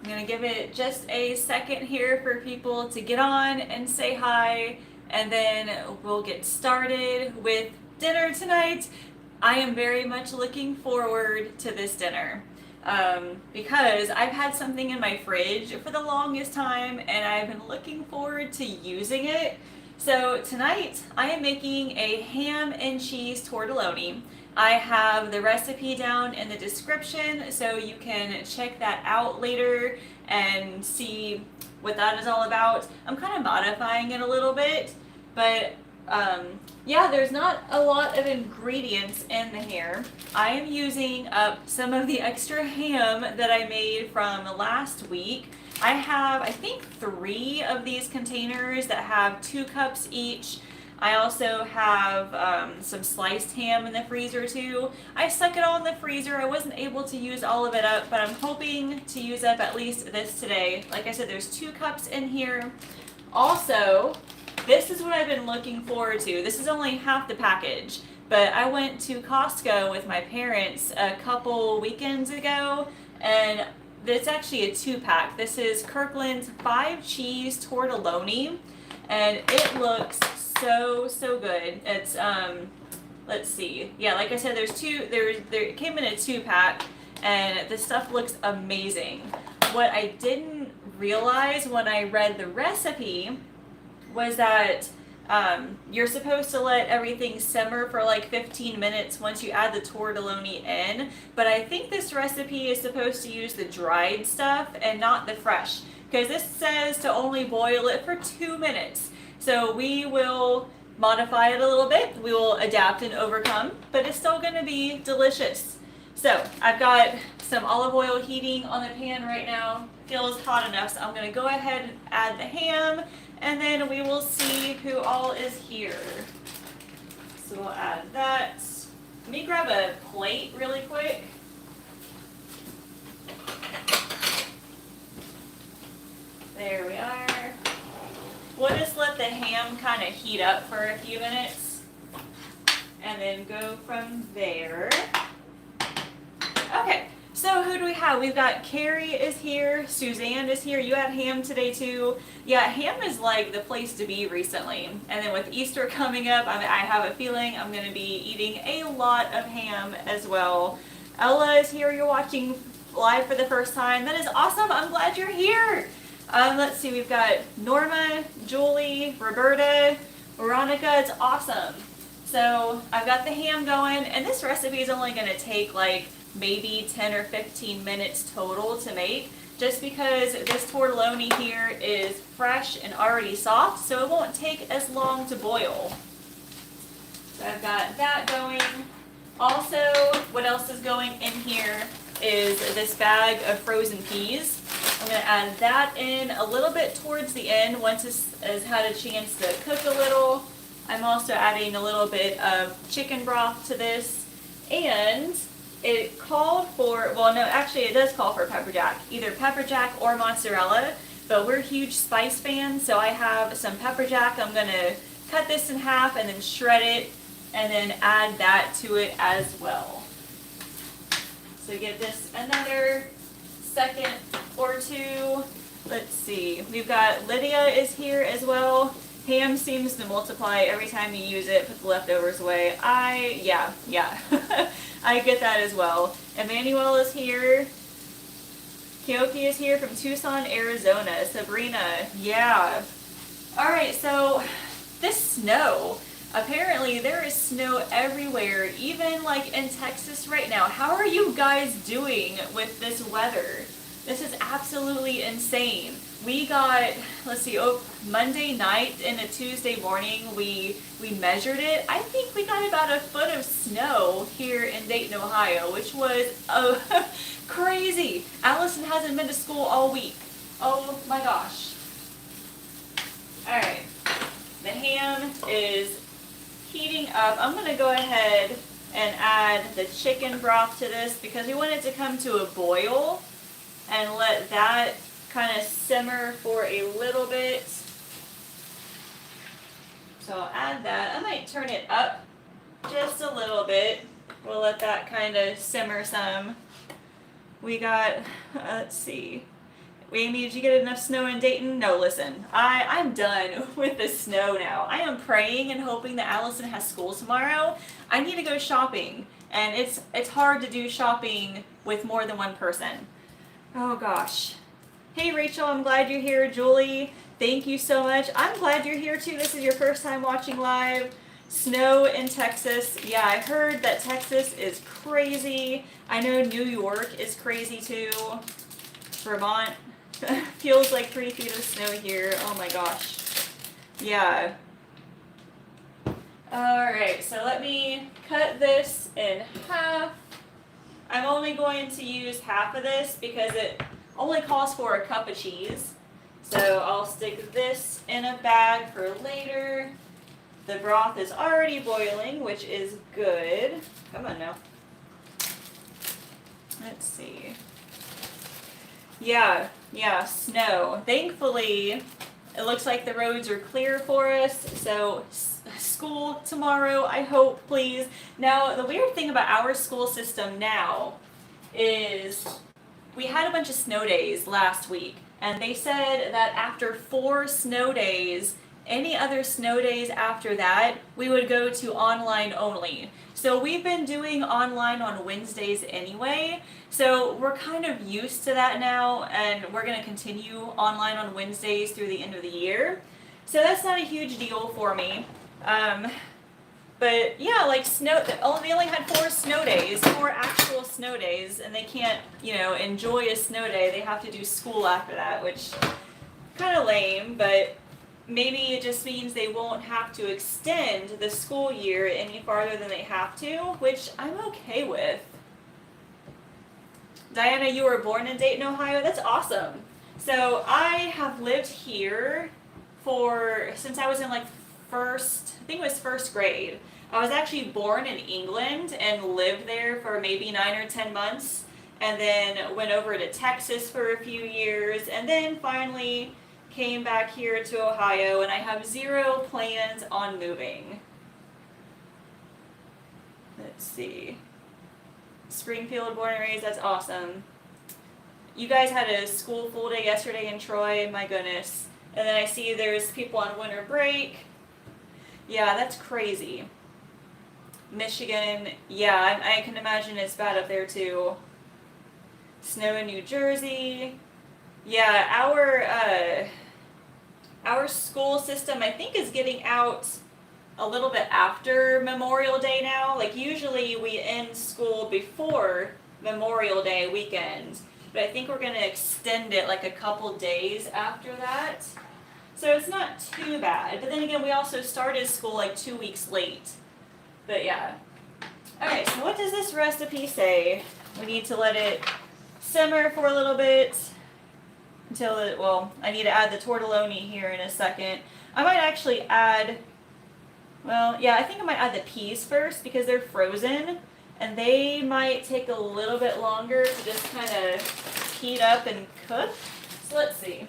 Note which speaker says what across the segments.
Speaker 1: I'm gonna give it just a second here for people to get on and say hi, and then we'll get started with dinner tonight. I am very much looking forward to this dinner because I've had something in my fridge for the longest time and I've been looking forward to using it. So tonight I am making a ham and cheese tortelloni. I have the recipe down in the description so you can check that out later and see what that is all about. I'm kind of modifying it a little bit, but yeah, there's not a lot of ingredients in here. I am using up some of the extra ham that I made from last week. I have, I think, 3 of these containers that have 2 cups each. I also have some sliced ham in the freezer too. I stuck it all in the freezer. I wasn't able to use all of it up, but I'm hoping to use up at least this today. Like I said, there's 2 cups in here. Also, this is what I've been looking forward to. This is only half the package, but I went to Costco with my parents a couple weekends ago, and it's actually a 2-pack. This is Kirkland's 5 cheese tortelloni, and it looks so good. It's let's see. Yeah, like I said, there's 2. It came in a 2-pack, and this stuff looks amazing. What I didn't realize when I read the recipe was that you're supposed to let everything simmer for like 15 minutes once you add the tortelloni in, but I think this recipe is supposed to use the dried stuff and not the fresh, because this says to only boil it for 2 minutes. So we will modify it a little bit, we will adapt and overcome, but it's still going to be delicious. So I've got some olive oil heating on the pan right now. Feels hot enough, so I'm going to go ahead and add the ham, and then we will see who all is here. So we'll add that. Let me grab a plate really quick. There we are. We'll just let the ham kind of heat up for a few minutes and then go from there. Okay, so who do we have? We've got Carrie is here, Suzanne is here. You had ham today too. Yeah, ham is like the place to be recently. And then with Easter coming up, I have a feeling I'm going to be eating a lot of ham as well. Ella is here. You're watching live for the first time. That is awesome. I'm glad you're here. Let's see, we've got Norma, Julie, Roberta, Veronica. It's awesome. So I've got the ham going, and this recipe is only going to take like maybe 10 or 15 minutes total to make, just because this tortelloni here is fresh and already soft, so it won't take as long to boil. So I've got that going. Also, what else is going in here is this bag of frozen peas. I'm going to add that in a little bit towards the end once this has had a chance to cook a little. I'm also adding a little bit of chicken broth to this, and it called for, well no, actually it does call for pepper jack, either pepper jack or mozzarella, but we're huge spice fans, so I have some pepper jack. I'm going to cut this in half and then shred it and then add that to it as well. So give this another second or two. Let's see, we've got Lydia is here as well. Ham seems to multiply every time you use it. Put the leftovers away. Yeah. I get that as well. Emmanuel is here. Kyoki is here from Tucson, Arizona. Sabrina, yeah. Alright, so this snow. Apparently there is snow everywhere, even like in Texas right now. How are you guys doing with this weather? This is absolutely insane. We got, let's see, Monday night and a Tuesday morning, we measured it. I think we got about a foot of snow here in Dayton, Ohio, which was crazy. Allison hasn't been to school all week. Oh my gosh. Alright, the ham is heating up. I'm going to go ahead and add the chicken broth to this because we want it to come to a boil and let that kind of simmer for a little bit. So I'll add that. I might turn it up just a little bit. We'll let that kind of simmer some. We got, let's see, Amy, did you get enough snow in Dayton? No, listen, I'm done with the snow now. I am praying and hoping that Allison has school tomorrow. I need to go shopping, and it's hard to do shopping with more than one person. Oh gosh. Hey Rachel, I'm glad you're here. Julie, thank you so much. I'm glad you're here too. This is your first time watching live. Snow in Texas. Yeah, I heard that Texas is crazy. I know New York is crazy too. Vermont feels like 3 feet of snow here. Oh my gosh. Yeah. Alright, so let me cut this in half. I'm only going to use half of this because it only calls for a cup of cheese. So I'll stick this in a bag for later. The broth is already boiling, which is good. Come on now. Let's see. Yeah, snow. Thankfully, it looks like the roads are clear for us, so school tomorrow, I hope, please. Now, the weird thing about our school system now is we had a bunch of snow days last week, and they said that after 4 snow days, any other snow days after that, we would go to online only. So we've been doing online on Wednesdays anyway, so we're kind of used to that now, and we're going to continue online on Wednesdays through the end of the year. So that's not a huge deal for me. But yeah, like snow, they only had 4 snow days, 4 actual snow days, and they can't, enjoy a snow day. They have to do school after that, which kind of lame, but maybe it just means they won't have to extend the school year any farther than they have to, which I'm okay with. Diana, you were born in Dayton, Ohio? That's awesome. So I have lived here since I was in first grade. I was actually born in England and lived there for maybe 9 or 10 months, and then went over to Texas for a few years, and then finally came back here to Ohio, and I have 0 plans on moving. Let's see. Springfield, born and raised, that's awesome. You guys had a school full day yesterday in Troy, my goodness. And then I see there's people on winter break. Yeah, that's crazy. Michigan, yeah, I can imagine it's bad up there too. Snow in New Jersey. Yeah, our school system, I think, is getting out a little bit after Memorial Day now. Like, usually we end school before Memorial Day weekend, but I think we're going to extend it like a couple days after that. So it's not too bad. But then again, we also started school like 2 weeks late. But yeah. Okay, so what does this recipe say? We need to let it simmer for a little bit until I need to add the tortelloni here in a second. I might actually add, I think I might add the peas first because they're frozen and they might take a little bit longer to just kind of heat up and cook. So let's see.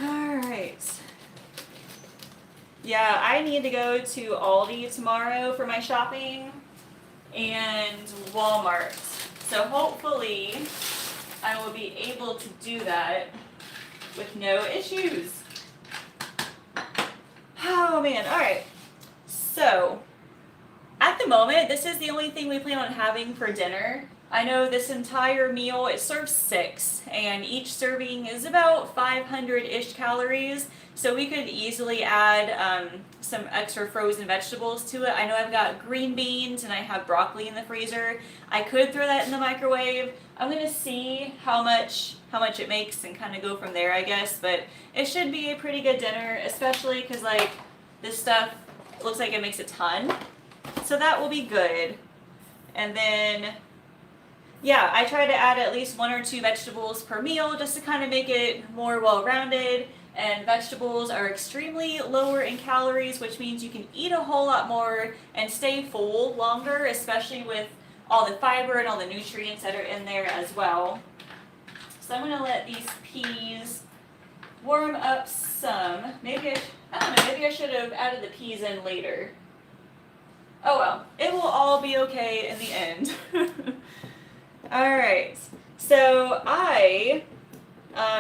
Speaker 1: Alright. Yeah, I need to go to Aldi tomorrow for my shopping and Walmart. So hopefully I will be able to do that with no issues. Oh man, alright. So, at the moment, this is the only thing we plan on having for dinner. I know this entire meal, it serves 6, and each serving is about 500-ish calories, so we could easily add some extra frozen vegetables to it. I know I've got green beans and I have broccoli in the freezer. I could throw that in the microwave. I'm going to see how much it makes and kind of go from there, I guess, but it should be a pretty good dinner, especially because this stuff looks like it makes a ton, so that will be good. And then yeah, I try to add at least 1 or 2 vegetables per meal just to kind of make it more well-rounded, and vegetables are extremely lower in calories, which means you can eat a whole lot more and stay full longer, especially with all the fiber and all the nutrients that are in there as well. So I'm going to let these peas warm up some. Maybe I should have added the peas in later. Oh well, it will all be okay in the end. Alright, So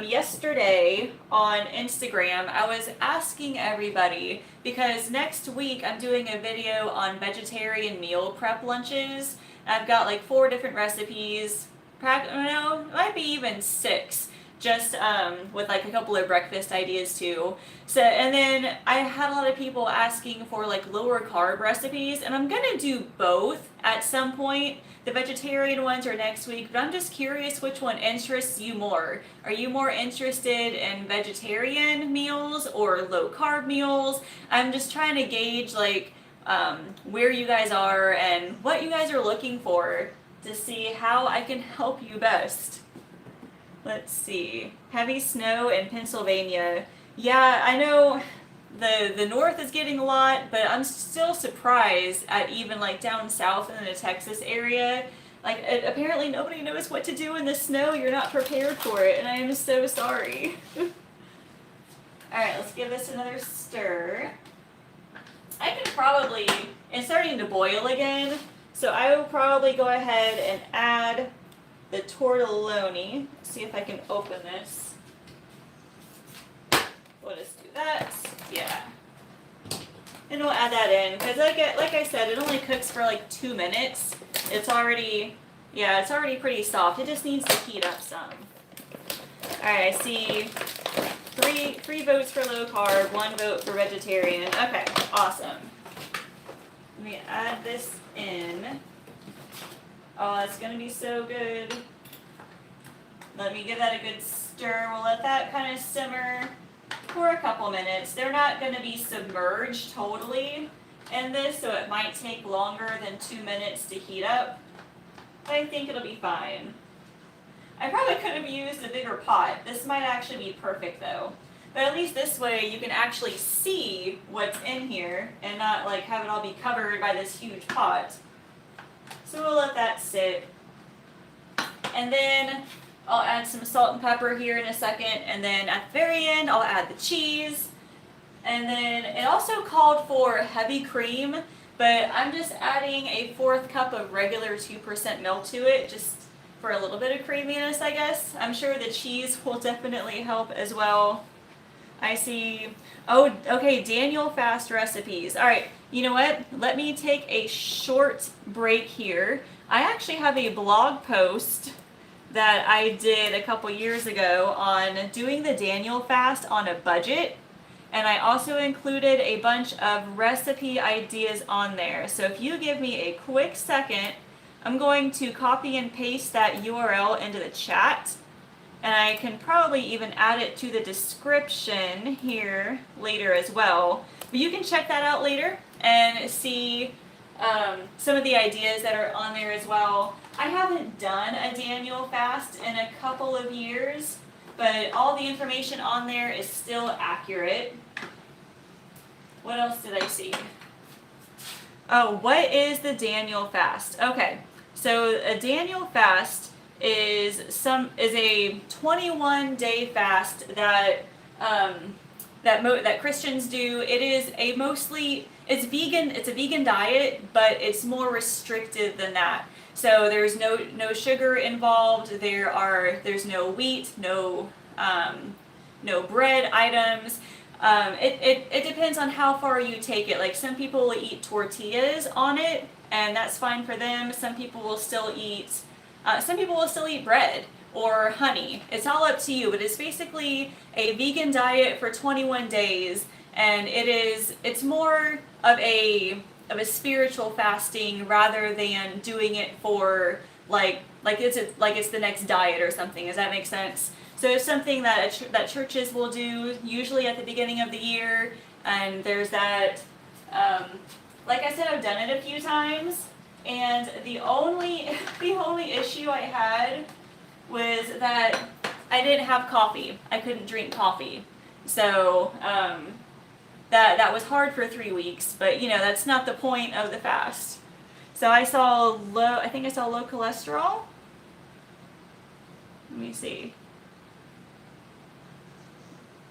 Speaker 1: yesterday on Instagram, I was asking everybody because next week I'm doing a video on vegetarian meal prep lunches. I've got like 4 different recipes, no, it might be even 6, just with like a couple of breakfast ideas too. So, and then I had a lot of people asking for like lower carb recipes, and I'm gonna do both at some point. The vegetarian ones are next week, but I'm just curious which one interests you more. Are you more interested in vegetarian meals or low carb meals? I'm just trying to gauge like where you guys are and what you guys are looking for to see how I can help you best. Let's see. Heavy snow in Pennsylvania. Yeah, I know the north is getting a lot, but I'm still surprised at even like down south in the Texas area. Like apparently nobody knows what to do in the snow. You're not prepared for it, and I am so sorry. All right, let's give this another stir. I can probably, it's starting to boil again, so I will probably go ahead and add the tortelloni. See if I can open this. We'll just do that. Yeah. And we'll add that in because like I said, it only cooks for like 2 minutes. It's already pretty soft. It just needs to heat up some. All right, I see three votes for low carb, 1 vote for vegetarian. Okay, awesome. Let me add this in. Oh, it's gonna be so good. Let me give that a good stir. We'll let that kind of simmer for a couple minutes. They're not gonna be submerged totally in this, so it might take longer than 2 minutes to heat up. But I think it'll be fine. I probably could have used a bigger pot. This might actually be perfect though. But at least this way you can actually see what's in here and not like have it all be covered by this huge pot. So we'll let that sit. And then I'll add some salt and pepper here in a second, and then at the very end I'll add the cheese. And then it also called for heavy cream, but I'm just adding a 1/4 cup of regular 2% milk to it, just for a little bit of creaminess, I guess. I'm sure the cheese will definitely help as well. I see, oh, okay, Daniel fast recipes. All right, you know what? Let me take a short break here. I actually have a blog post that I did a couple years ago on doing the Daniel fast on a budget. And I also included a bunch of recipe ideas on there. So if you give me a quick second, I'm going to copy and paste that URL into the chat. And I can probably even add it to the description here later as well. But you can check that out later and see some of the ideas that are on there as well. I haven't done a Daniel fast in a couple of years, but all the information on there is still accurate. What else did I see? Oh, what is the Daniel fast? Okay, so a Daniel fast is a 21-day fast that that Christians do. It is it's vegan. It's a vegan diet, but it's more restricted than that. So there's no sugar involved. There's no wheat, no bread items. It depends on how far you take it. Like some people will eat tortillas on it, and that's fine for them. Some people will still eat bread or honey. It's all up to you, but it's basically a vegan diet for 21 days, and it's more of a spiritual fasting rather than doing it for like it's the next diet or something. Does that make sense? So it's something that churches will do usually at the beginning of the year, and there's that. Like I said, I've done it a few times. And the only issue I had was that I didn't have coffee. I couldn't drink coffee. So that was hard for 3 weeks, but that's not the point of the fast. So I think I saw low cholesterol. Let me see.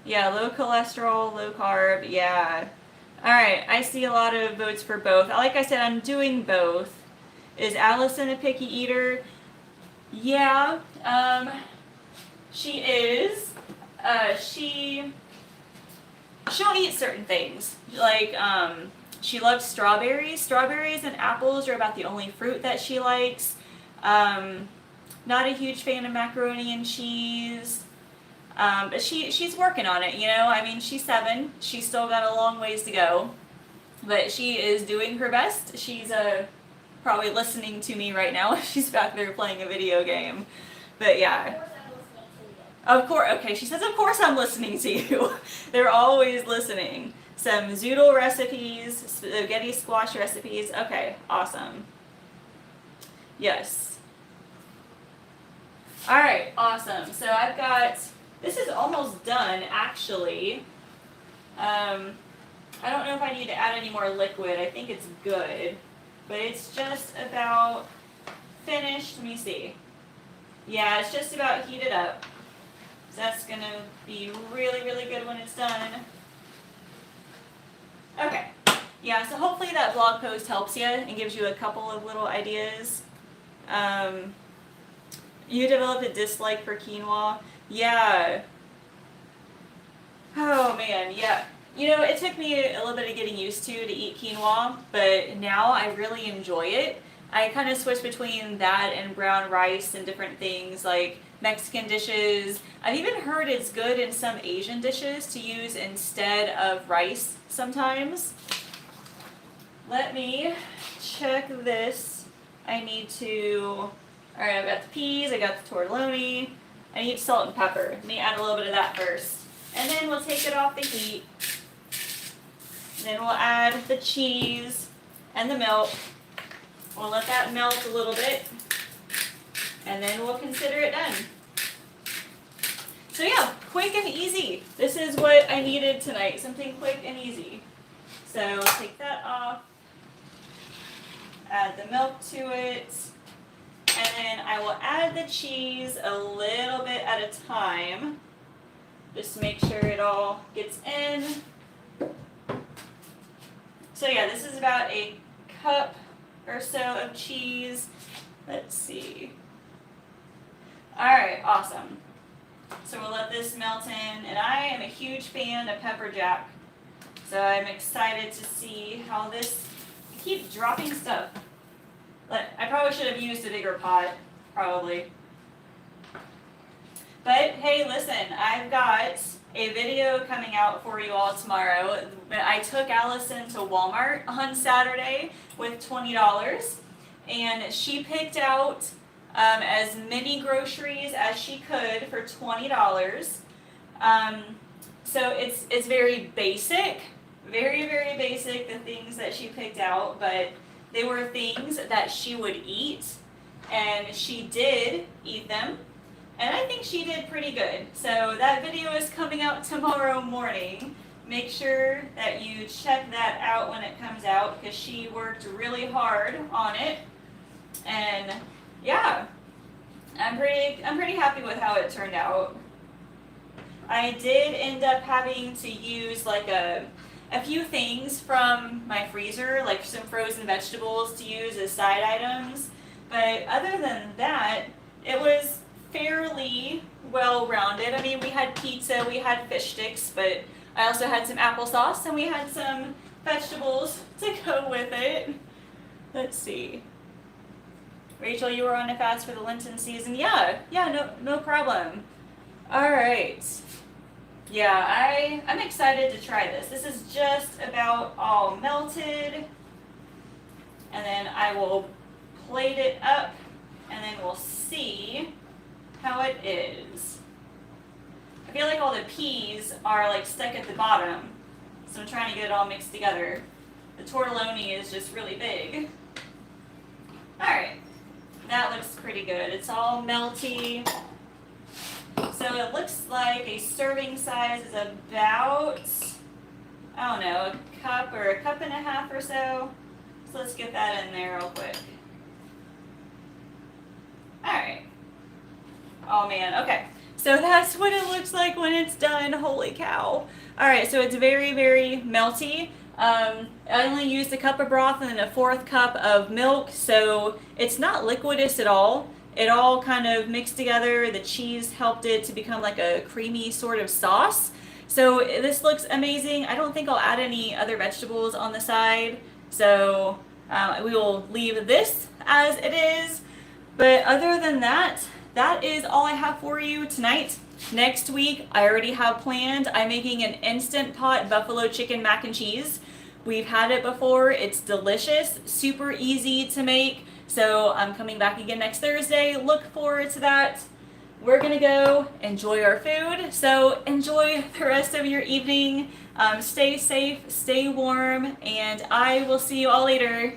Speaker 1: Yeah, low cholesterol, low carb, yeah. All right, I see a lot of votes for both. Like I said, I'm doing both. Is Allison a picky eater? Yeah, Um, she is, she'll eat certain things. Like, she loves strawberries. Strawberries and apples are about the only fruit that she likes. Not a huge fan of macaroni and cheese. But she's working on it, you know? I mean, she's 7. She's still got a long ways to go. But she is doing her best. She's probably listening to me right now. She's back there playing a video game. But yeah. Of course, okay, she says, of course I'm listening to you. They're always listening. Some zoodle recipes, spaghetti squash recipes. Okay, awesome. Yes. Alright, awesome. So I've got, this is almost done actually. I don't know if I need to add any more liquid. I think it's good. But it's just about finished. Let me see. Yeah, it's just about heated up. So that's going to be really, really good when it's done. Okay. Yeah, so hopefully that blog post helps you and gives you a couple of little ideas. You developed a dislike for quinoa. Yeah. Oh, man, yeah. You know, it took me a little bit of getting used to eat quinoa, but now I really enjoy it. I kind of switch between that and brown rice and different things like Mexican dishes. I've even heard it's good in some Asian dishes to use instead of rice sometimes. Let me check this. I need to, alright, I've got the peas, I got the tortelloni. I need salt and pepper. Let me add a little bit of that first. And then we'll take it off the heat. Then we'll add the cheese and the milk. We'll let that melt a little bit. And then we'll consider it done. So yeah, quick and easy. This is what I needed tonight, something quick and easy. So take that off. Add the milk to it. And then I will add the cheese a little bit at a time. Just to make sure it all gets in. So yeah, this is about a cup or so of cheese. Let's see. Alright, awesome. So we'll let this melt in, and I am a huge fan of pepper jack. So I'm excited to see how this, I keep dropping stuff. I probably should have used a bigger pot, probably. But hey, listen, I've got a video coming out for you all tomorrow. I took Allison to Walmart on Saturday with $20, and she picked out as many groceries as she could for $20. So it's very basic, very, very basic, the things that she picked out, but they were things that she would eat, and she did eat them. And I think she did pretty good. So that video is coming out tomorrow morning. Make sure that you check that out when it comes out, because she worked really hard on it. And yeah, I'm pretty happy with how it turned out. I did end up having to use like a few things from my freezer, like some frozen vegetables to use as side items. But other than that, it was fairly well-rounded. I mean, we had pizza, we had fish sticks, but I also had some applesauce, and we had some vegetables to go with it. Let's see. Rachel, you were on a fast for the Lenten season? Yeah, no problem. Alright. Yeah, I'm excited to try this. This is just about all melted. And then I will plate it up, and then we'll see how it is. I feel like all the peas are like stuck at the bottom, so I'm trying to get it all mixed together. The tortelloni is just really big. Alright, that looks pretty good. It's all melty. So it looks like a serving size is about, I don't know, a cup or a cup and a half or so. So let's get that in there real quick. Alright. Oh man, okay. So that's what it looks like when it's done. Holy cow. Alright, so it's very, very melty. I only used a cup of broth and then a 1/4 cup of milk, so it's not liquidous at all. It all kind of mixed together. The cheese helped it to become like a creamy sort of sauce. So this looks amazing. I don't think I'll add any other vegetables on the side. So we will leave this as it is. But other than that, that is all I have for you tonight. Next week, I already have planned. I'm making an Instant Pot buffalo chicken mac and cheese. We've had it before. It's delicious, super easy to make. So I'm coming back again next Thursday. Look forward to that. We're gonna go enjoy our food. So enjoy the rest of your evening. Stay safe, stay warm, and I will see you all later.